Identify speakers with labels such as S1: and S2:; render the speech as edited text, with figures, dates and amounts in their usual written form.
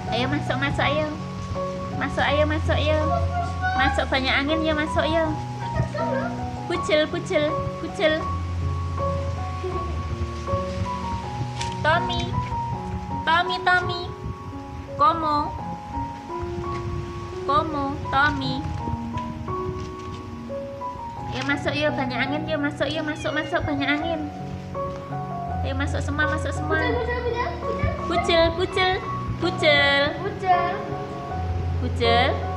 S1: Ayo masuk, masuk, ayo. Masuk, ayo, masuk, ayo. Masuk, banyak angin ya, masuk, ayo. Pucil, pucil, pucil. Tommy, Tommy, Tommy. Como, Tommy. Ayo masuk, yuk, banyak angin, yuk, masuk, yuk, masuk, masuk, banyak angin. Ayo masuk semua, masuk semua. Pucil, pucil, pucil, pucil, pucil.